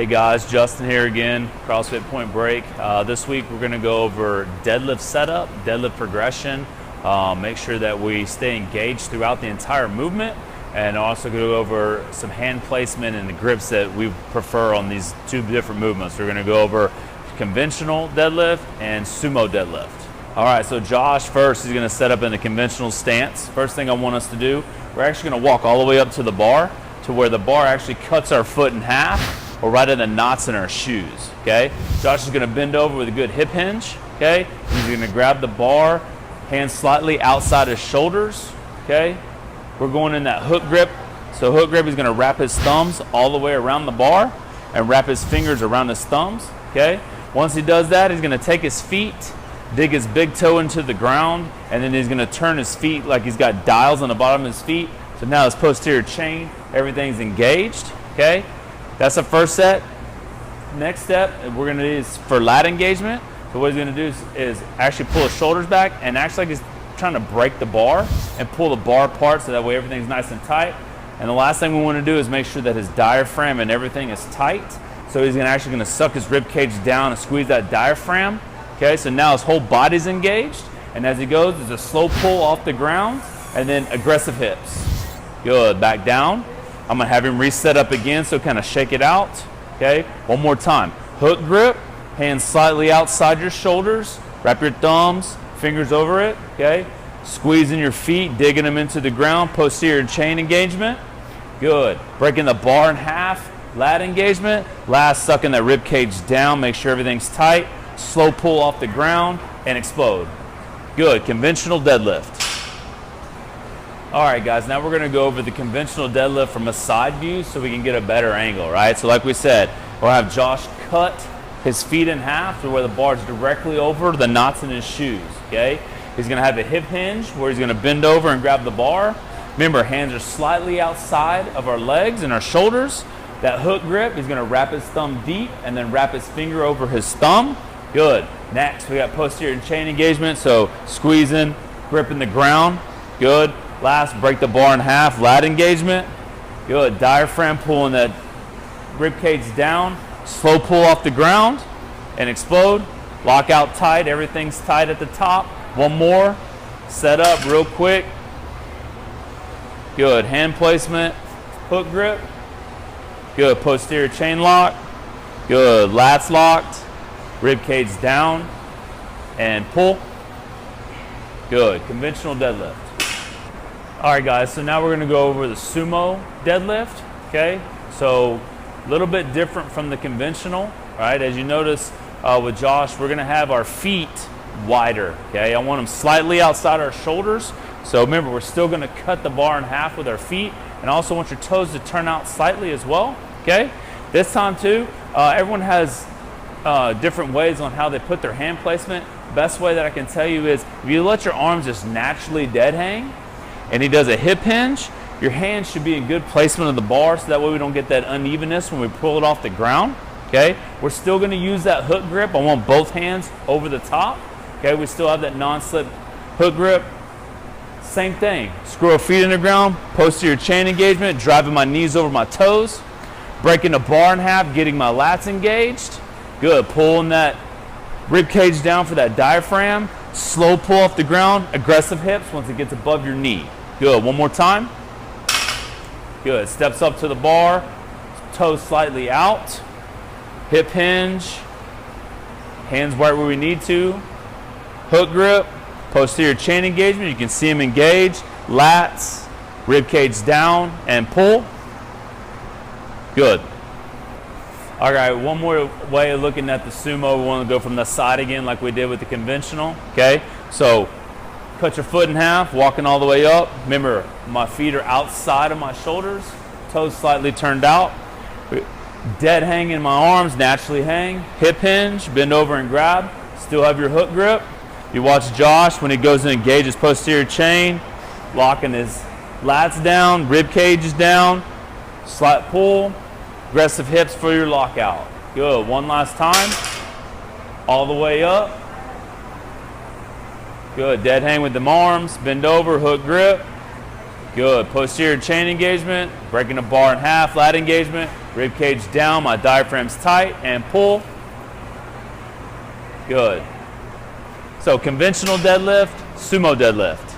Hey guys, Justin here again, CrossFit Point Break. This week we're going to go over deadlift setup, deadlift progression, make sure that we stay engaged throughout the entire movement, and also go over some hand placement and the grips that we prefer on these two different movements. We're going to go over conventional deadlift and sumo deadlift. All right, so Josh first is going to set up in the conventional stance. First thing I want us to do, we're actually going to walk all the way up to the bar to where the bar actually cuts our foot in half or right in the knots in our shoes, okay? Josh is gonna bend over with a good hip hinge, okay? He's gonna grab the bar, hands slightly outside his shoulders, okay? We're going in that hook grip. So hook grip, he's gonna wrap his thumbs all the way around the bar and wrap his fingers around his thumbs, okay? Once he does that, he's gonna take his feet, dig his big toe into the ground, and then he's gonna turn his feet like he's got dials on the bottom of his feet. So now his posterior chain, everything's engaged, okay? That's the first set. Next step, we're gonna do is for lat engagement. So what he's gonna do is actually pull his shoulders back and actually like he's trying to break the bar and pull the bar apart so that way everything's nice and tight. And the last thing we wanna do is make sure that his diaphragm and everything is tight. So he's actually gonna suck his rib cage down and squeeze that diaphragm, okay? So now his whole body's engaged. And as he goes, there's a slow pull off the ground and then aggressive hips. Good, back down. I'm gonna have him reset up again, so kind of shake it out, okay? One more time. Hook grip, hands slightly outside your shoulders, wrap your thumbs, fingers over it, okay? Squeezing your feet, digging them into the ground, posterior chain engagement. Good, breaking the bar in half, lat engagement. Last, sucking that rib cage down, make sure everything's tight. Slow pull off the ground and explode. Good, conventional deadlift. All right, guys, now we're gonna go over the conventional deadlift from a side view so we can get a better angle, right? So like we said, we'll have Josh cut his feet in half to where the bar is directly over the knots in his shoes, okay? He's gonna have a hip hinge where he's gonna bend over and grab the bar. Remember, hands are slightly outside of our legs and our shoulders. That hook grip, he's gonna wrap his thumb deep and then wrap his finger over his thumb. Good. Next, we got posterior chain engagement, so squeezing, gripping the ground. Good. Last, break the bar in half, lat engagement. Good, diaphragm pulling that rib cage down, slow pull off the ground and explode. Lock out tight, everything's tight at the top. One more, set up real quick. Good, hand placement, hook grip. Good, posterior chain lock. Good, lats locked, rib cage down and pull. Good, conventional deadlift. All right, guys, so now we're gonna go over the sumo deadlift, okay? So a little bit different from the conventional, right? As you notice with Josh, we're gonna have our feet wider, okay? I want them slightly outside our shoulders. So remember, we're still gonna cut the bar in half with our feet, and I also want your toes to turn out slightly as well, okay? This time too, everyone has different ways on how they put their hand placement. Best way that I can tell you is if you let your arms just naturally dead hang, and he does a hip hinge, your hands should be in good placement of the bar so that way we don't get that unevenness when we pull it off the ground, okay? We're still gonna use that hook grip. I want both hands over the top, okay? We still have that non-slip hook grip. Same thing, screw our feet in the ground, posterior chain engagement, driving my knees over my toes, breaking the bar in half, getting my lats engaged. Good, pulling that rib cage down for that diaphragm. Slow pull off the ground, aggressive hips once it gets above your knee. Good, one more time. Good, steps up to the bar, toes slightly out, hip hinge, hands right where we need to, hook grip, posterior chain engagement, you can see him engaged, lats, rib cage down and pull. Good. All right, one more way of looking at the sumo. We want to go from the side again like we did with the conventional, okay? So cut your foot in half, walking all the way up. Remember, my feet are outside of my shoulders, toes slightly turned out. Dead hang in my arms, naturally hang. Hip hinge, bend over and grab. Still have your hook grip. You watch Josh when he goes to engage his posterior chain, locking his lats down, rib cage is down, slight pull. Aggressive hips for your lockout. Good, one last time. All the way up. Good, dead hang with them arms, bend over, hook grip. Good, posterior chain engagement, breaking the bar in half, lat engagement. Rib cage down, my diaphragm's tight, and pull. Good. So conventional deadlift, sumo deadlift.